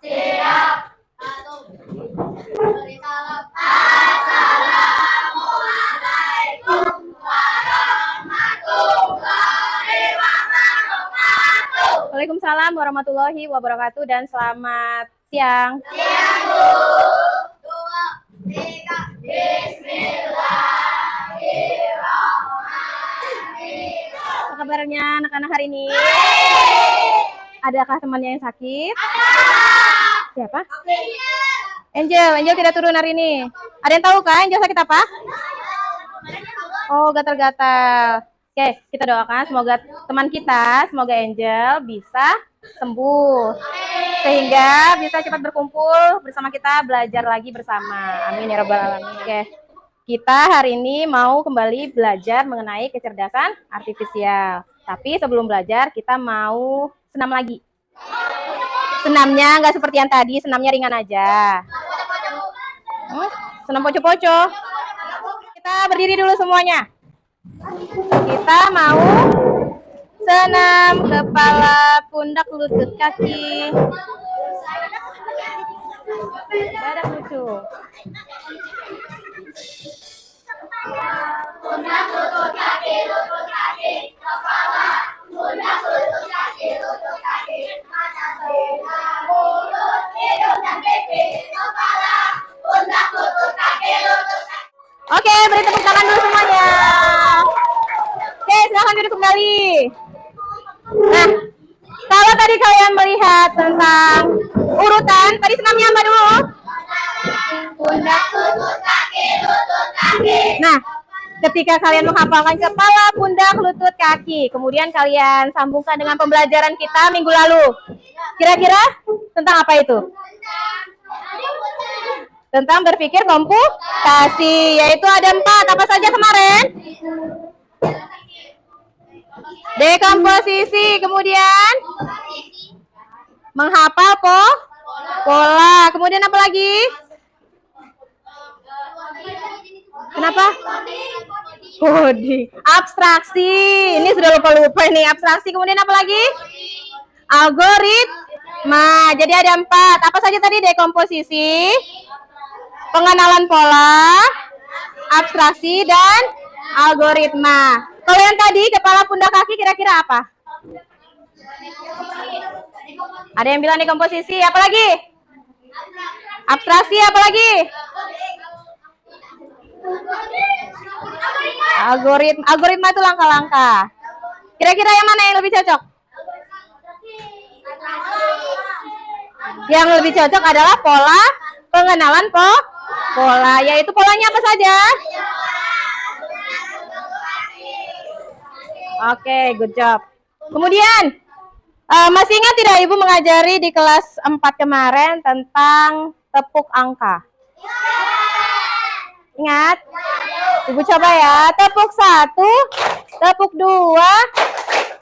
Siap. Beri salam. Assalamualaikum warahmatullahi wabarakatuh. Waalaikumsalam warahmatullahi wabarakatuh dan selamat siang. Siang, Bu. 2, 3. Bismillahirrahmanirrahim. Apa kabarnya anak-anak hari ini? Adakah temannya yang sakit? Siapa? Angel tidak turun hari ini. Ada yang tahu kan Angel sakit apa? Oh, gatal-gatal. Oke, kita doakan semoga teman kita, semoga Angel bisa sembuh. Sehingga bisa cepat berkumpul bersama kita, belajar lagi bersama. Amin ya rabbal alamin. Oke. Kita hari ini mau kembali belajar mengenai kecerdasan artifisial. Tapi sebelum belajar, kita mau senam lagi. Senamnya nggak seperti yang tadi, senamnya ringan aja. Senam poco-poco. Kita berdiri dulu semuanya. Kita mau senam kepala, pundak, lutut, kaki. Badak lucu. Pundak, lutut, kaki, kepala. Pundak, lutut, kaki, mata, telinga, mulut, hidung, dan pipi. Kepala, pundak, lutut, kaki. Oke, beri tepuk tangan dulu semuanya. Oke, silahkan duduk kembali. Nah, kalau tadi kalian melihat tentang urutan, tadi senamnya apa dulu? Pundak, lutut, kaki, lutut, kaki. Nah, ketika kalian menghafalkan kepala, pundak, lutut, kaki, kemudian kalian sambungkan dengan pembelajaran kita minggu lalu. Kira-kira tentang apa itu? Tentang berpikir komputasi, yaitu ada 4. Apa saja kemarin? Dekomposisi, kemudian menghafal pola, kemudian apa lagi? Kenapa? Coding. Abstraksi. Ini sudah lupa-lupa nih. Abstraksi. Kemudian apa lagi? Algoritma. Jadi ada 4. Apa saja tadi? Dekomposisi, pengenalan pola, abstraksi, dan algoritma. Kalau yang tadi kepala, pundak, kaki, kira-kira apa? Ada yang bilang dekomposisi. Apa lagi? Abstraksi. Apa lagi? Algoritma itu langkah-langkah. Kira-kira yang mana yang lebih cocok? Yang lebih cocok adalah pola, pengenalan pola, yaitu polanya apa saja? Oke, good job. Kemudian, masih ingat tidak Ibu mengajari di kelas 4 kemarin tentang tepuk angka? Ingat? Ibu coba ya. Tepuk 1, tepuk 2,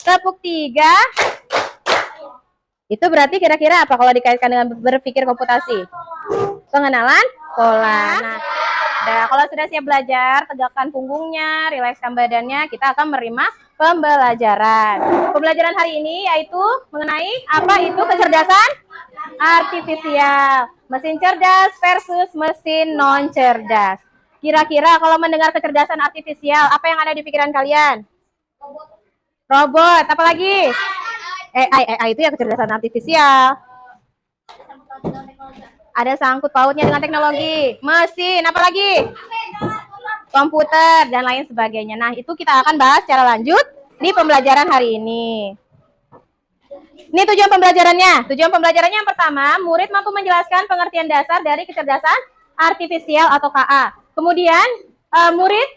tepuk 3. Itu berarti kira-kira apa kalau dikaitkan dengan berpikir komputasi? Pengenalan pola. Nah, kalau sudah siap belajar, tegakkan punggungnya, rilekskan badannya, kita akan menerima pembelajaran. Pembelajaran hari ini yaitu mengenai apa itu kecerdasan artifisial. Mesin cerdas versus mesin non cerdas. Kira-kira kalau mendengar kecerdasan artifisial, apa yang ada di pikiran kalian? Robot, apa lagi? AI itu ya kecerdasan artifisial. Ada sangkut pautnya dengan teknologi. Mesin, apa lagi? Komputer, dan lain sebagainya. Nah, itu kita akan bahas secara lanjut di pembelajaran hari ini. Ini tujuan pembelajarannya. Tujuan pembelajarannya yang pertama, murid mampu menjelaskan pengertian dasar dari kecerdasan artifisial atau KA. Kemudian, murid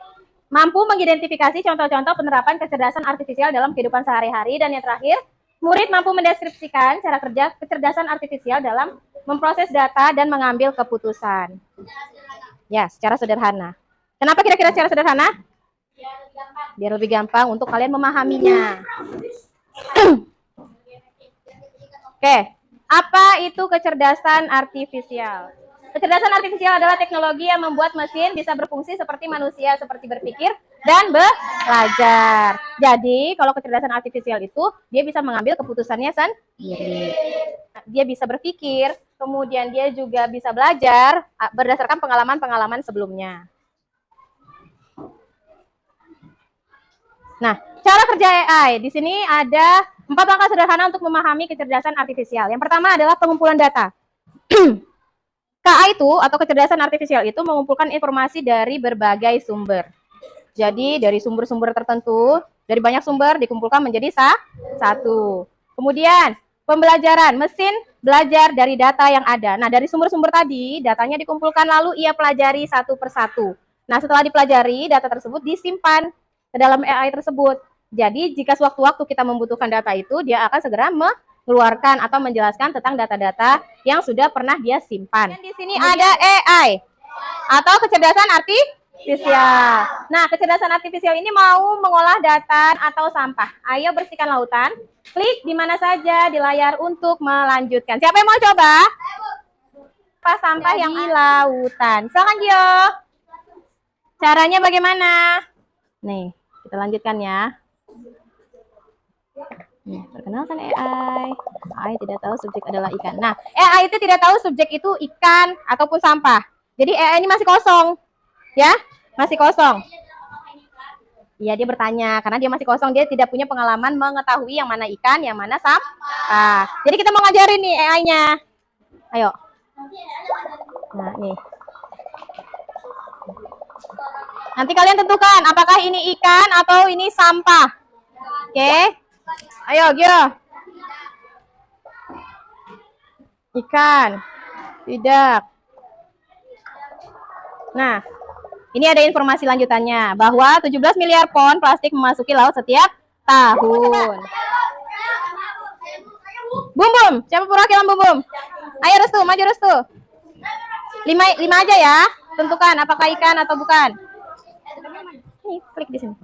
mampu mengidentifikasi contoh-contoh penerapan kecerdasan artifisial dalam kehidupan sehari-hari. Dan yang terakhir, murid mampu mendeskripsikan cara kerja kecerdasan artifisial dalam memproses data dan mengambil keputusan. Ya, secara sederhana. Kenapa kira-kira secara sederhana? Biar lebih gampang untuk kalian memahaminya. Oke, apa itu kecerdasan artifisial? Kecerdasan artifisial adalah teknologi yang membuat mesin bisa berfungsi seperti manusia, seperti berpikir dan belajar. Jadi, kalau kecerdasan artifisial itu, dia bisa mengambil keputusannya sendiri. Dia bisa berpikir, kemudian dia juga bisa belajar berdasarkan pengalaman-pengalaman sebelumnya. Nah, cara kerja AI. Di sini ada 4 langkah sederhana untuk memahami kecerdasan artifisial. Yang pertama adalah pengumpulan data. KA itu atau kecerdasan artifisial itu mengumpulkan informasi dari berbagai sumber. Jadi dari sumber-sumber tertentu, dari banyak sumber dikumpulkan menjadi satu. Kemudian pembelajaran, mesin belajar dari data yang ada. Nah, dari sumber-sumber tadi, datanya dikumpulkan lalu ia pelajari satu persatu. Nah, setelah dipelajari, data tersebut disimpan ke dalam AI tersebut. Jadi, jika sewaktu-waktu kita membutuhkan data itu, dia akan segera mengeluarkan atau menjelaskan tentang data-data yang sudah pernah dia simpan. Dan di sini ada AI atau kecerdasan artifisial. Nah, kecerdasan artifisial ini mau mengolah data atau sampah. Ayo bersihkan lautan. Klik di mana saja di layar untuk melanjutkan. Siapa yang mau coba? Sampah yang di lautan. Silakan Gio. Caranya bagaimana? Nih, kita lanjutkan ya. Nih, perkenalkan AI. AI tidak tahu subjek adalah ikan. Nah, AI itu tidak tahu subjek itu ikan ataupun sampah. Jadi AI ini masih kosong. Ya, masih kosong. Iya, dia bertanya karena dia masih kosong, dia tidak punya pengalaman mengetahui yang mana ikan, yang mana sampah. Jadi kita mau ngajarin nih AI-nya. Ayo. Nah, nih. Nanti kalian tentukan apakah ini ikan atau ini sampah. Oke. Ayo, Gio. Ikan. Tidak. Nah, ini ada informasi lanjutannya bahwa 17 miliar pon plastik memasuki laut setiap tahun. Bum Bum, siapa perwakilan Bum Bum? Ayo Restu, maju Restu. 5 aja ya. Tentukan apakah ikan atau bukan. Nih, klik di sini.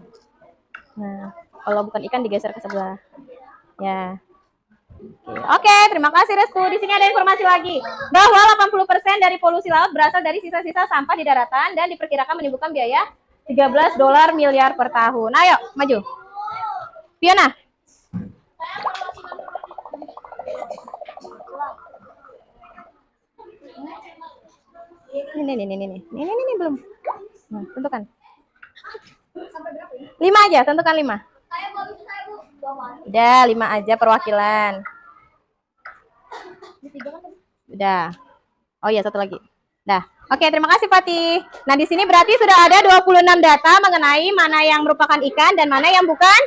Nah, kalau bukan ikan digeser ke sebelah. Ya. Oke, terima kasih Restu. Di sini ada informasi lagi bahwa 80% dari polusi laut berasal dari sisa-sisa sampah di daratan dan diperkirakan menimbulkan biaya $13 miliar per tahun. Ayo, maju. Fiona. Ini belum. Nah, tentukan. 5 aja, tentukan 5. Udah, 5 aja perwakilan. Udah. Oh iya, satu lagi. Dah. Oke, terima kasih Fatih. Nah, di sini berarti sudah ada 26 data mengenai mana yang merupakan ikan dan mana yang bukan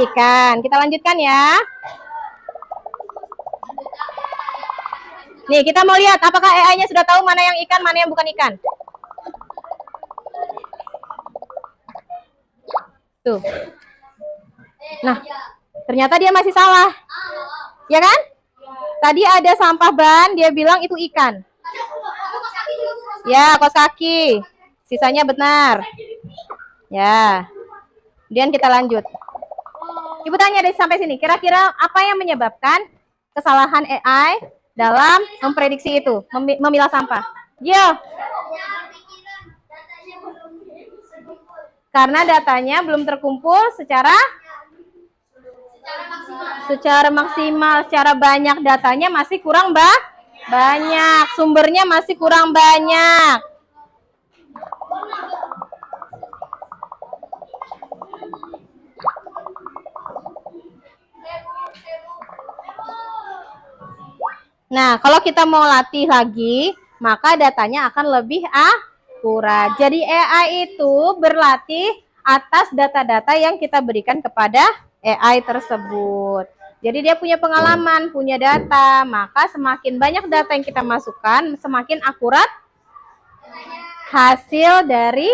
ikan. Kita lanjutkan ya. Nih, kita mau lihat apakah AI-nya sudah tahu mana yang ikan, mana yang bukan ikan. Tuh. Nah, ternyata dia masih salah. Ya kan? Tadi ada sampah ban, dia bilang itu ikan. Ya, kos kaki. Sisanya benar. Ya. Kemudian kita lanjut. Ibu tanya dari sampai sini, kira-kira apa yang menyebabkan kesalahan AI dalam memprediksi itu, memilah sampah? Yo. Karena datanya belum terkumpul secara maksimal, secara banyak, datanya masih kurang banyak, sumbernya masih kurang banyak. Nah, kalau kita mau latih lagi, maka datanya akan lebih akurat. Jadi AI itu berlatih atas data-data yang kita berikan kepada AI tersebut. Jadi dia punya pengalaman, punya data, maka semakin banyak data yang kita masukkan, semakin akurat hasil dari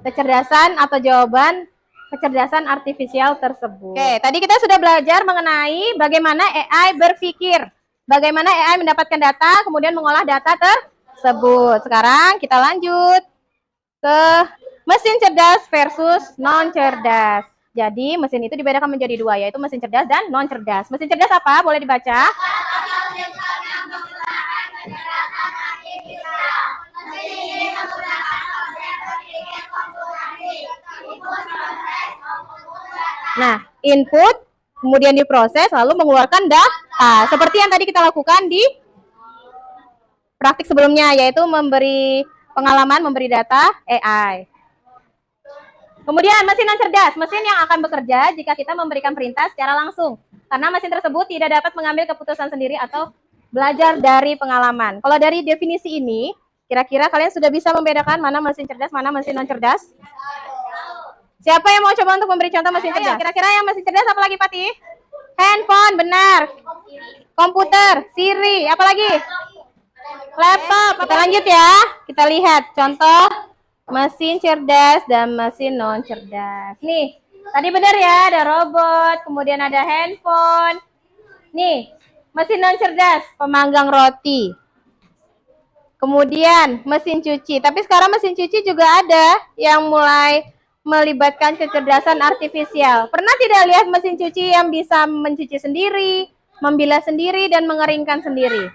kecerdasan atau jawaban kecerdasan artifisial tersebut. Oke, tadi kita sudah belajar mengenai bagaimana AI berpikir, bagaimana AI mendapatkan data, kemudian mengolah data tersebut. Sekarang kita lanjut ke mesin cerdas versus non cerdas. Jadi mesin itu dibedakan menjadi 2, yaitu mesin cerdas dan non cerdas. Mesin cerdas apa? Boleh dibaca? Nah, input, kemudian diproses, lalu mengeluarkan data. Seperti yang tadi kita lakukan di praktik sebelumnya, yaitu memberi pengalaman, memberi data AI. Kemudian mesin non cerdas, mesin yang akan bekerja jika kita memberikan perintah secara langsung. Karena mesin tersebut tidak dapat mengambil keputusan sendiri atau belajar dari pengalaman. Kalau dari definisi ini, kira-kira kalian sudah bisa membedakan mana mesin cerdas, mana mesin non cerdas? Siapa yang mau coba untuk memberi contoh mesin cerdas? Kira-kira yang mesin cerdas apa lagi, Pati? Handphone, benar. Komputer, Siri, apa lagi? Laptop. Kita lanjut ya. Kita lihat contoh mesin cerdas dan mesin non cerdas. Nih, tadi benar ya, ada robot, kemudian ada handphone. Nih, mesin non cerdas, pemanggang roti. Kemudian mesin cuci. Tapi sekarang mesin cuci juga ada yang mulai melibatkan kecerdasan artifisial. Pernah tidak lihat mesin cuci yang bisa mencuci sendiri, membilas sendiri, dan mengeringkan sendiri?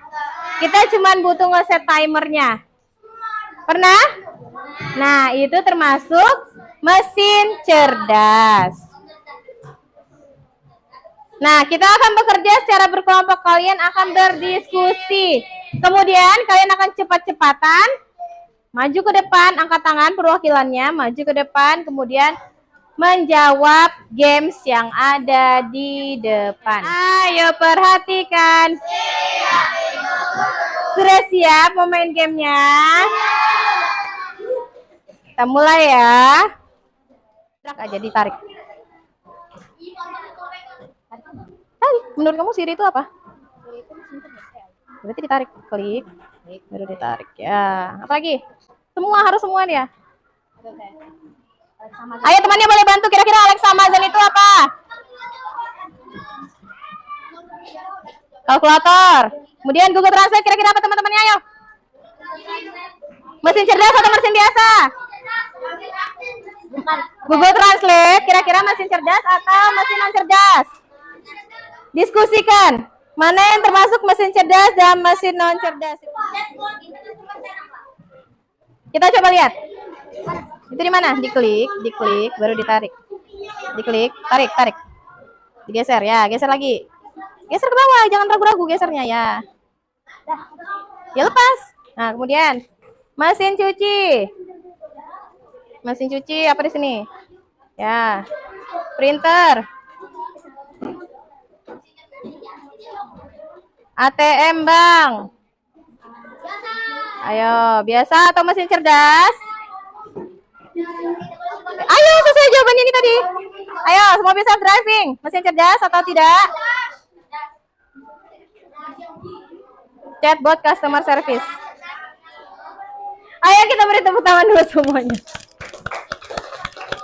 Kita cuma butuh ngeset timernya. Pernah? Nah, itu termasuk mesin cerdas. Nah, kita akan bekerja secara berkelompok. Kalian akan berdiskusi. Kemudian, kalian akan cepat-cepatan maju ke depan, angkat tangan perwakilannya, maju ke depan, kemudian menjawab games yang ada di depan. Ayo perhatikan. Sudah siap mau main gamenya? Kita mulai ya. Tarik aja, ditarik. Tarik. Menurut kamu Siri itu apa? Berarti ditarik, klik, baru ditarik ya. Apa lagi? Semua dia. Ayo temannya boleh bantu. Kira-kira Alexa Amazon itu apa? Kalkulator. Kemudian Google Translate kira-kira apa teman-temannya? Ayo. Mesin cerdas atau mesin biasa? Google Translate kira-kira mesin cerdas atau mesin non cerdas? Diskusikan. Mana yang termasuk mesin cerdas dan mesin non cerdas? Kita coba lihat. Itu di mana? Diklik, baru ditarik. Diklik, tarik. Digeser ya, geser lagi. Geser ke bawah, jangan ragu-ragu gesernya ya. Ya lepas. Nah, kemudian mesin cuci. Mesin cuci apa di sini? Ya. Printer. ATM Bank. Ayo, biasa atau mesin cerdas? Ayo, sesuai jawabannya ini tadi. Ayo, semua bisa driving. Mesin cerdas atau tidak? Chatbot customer service. Ayo kita beri tepuk tangan dulu semuanya.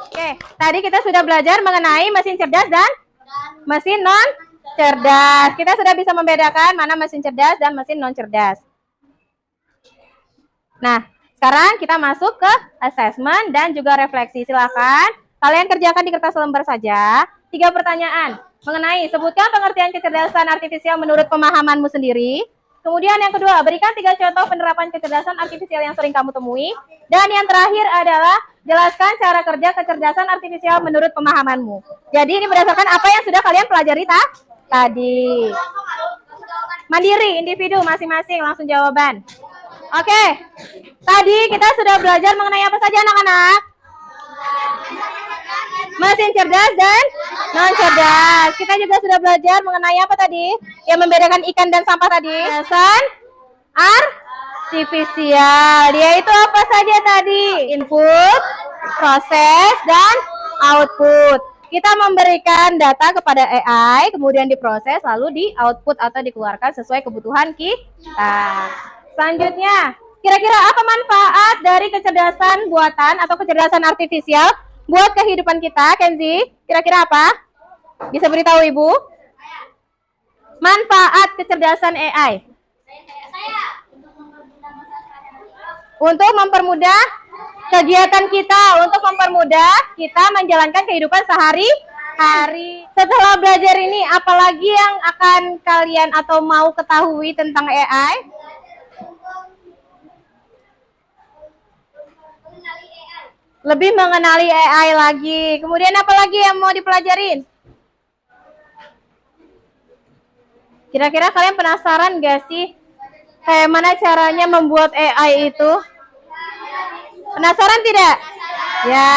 Oke, tadi kita sudah belajar mengenai mesin cerdas dan mesin non cerdas. Kita sudah bisa membedakan mana mesin cerdas dan mesin non cerdas. Nah, sekarang kita masuk ke assessment dan juga refleksi. Silakan kalian kerjakan di kertas lembar saja. 3 pertanyaan mengenai sebutkan pengertian kecerdasan artifisial menurut pemahamanmu sendiri. Kemudian yang kedua, berikan 3 contoh penerapan kecerdasan artifisial yang sering kamu temui. Dan yang terakhir adalah jelaskan cara kerja kecerdasan artifisial menurut pemahamanmu. Jadi ini berdasarkan apa yang sudah kalian pelajari tadi. Mandiri, individu masing-masing, langsung jawaban. Oke, tadi kita sudah belajar mengenai apa saja anak-anak? Mesin cerdas dan non cerdas. Kita juga sudah belajar mengenai apa tadi? Yang membedakan ikan dan sampah tadi. Kecerdasan artifisial. Dia itu apa saja tadi? Input, proses, dan output. Kita memberikan data kepada AI, kemudian diproses, lalu di output atau dikeluarkan sesuai kebutuhan kita. Selanjutnya, kira-kira apa manfaat dari kecerdasan buatan atau kecerdasan artifisial buat kehidupan kita, Kenzi? Kira-kira apa? Bisa beritahu Ibu? Manfaat kecerdasan AI. Untuk mempermudah kegiatan kita, untuk mempermudah kita menjalankan kehidupan sehari-hari. Setelah belajar ini, apalagi yang akan kalian atau mau ketahui tentang AI? Lebih mengenali AI lagi. Kemudian apa lagi yang mau dipelajarin? Kira-kira kalian penasaran gak sih Kayak mana caranya membuat AI itu? Penasaran tidak? Ya.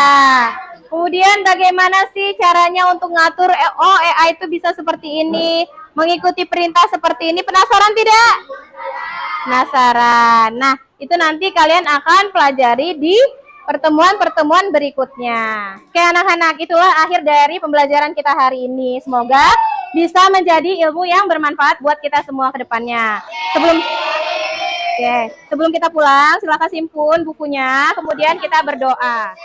Kemudian bagaimana sih caranya untuk ngatur oh AI itu bisa seperti ini, mengikuti perintah seperti ini. Penasaran tidak? Penasaran. Nah, itu nanti kalian akan pelajari di pertemuan-pertemuan berikutnya. Oke anak-anak, itulah akhir dari pembelajaran kita hari ini. Semoga bisa menjadi ilmu yang bermanfaat buat kita semua ke depannya. Sebelum kita pulang, silakan simpun bukunya, kemudian kita berdoa.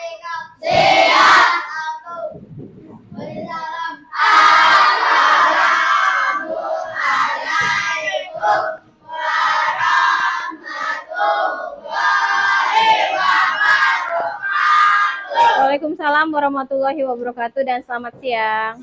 Waalaikumsalam warahmatullahi wabarakatuh dan selamat siang.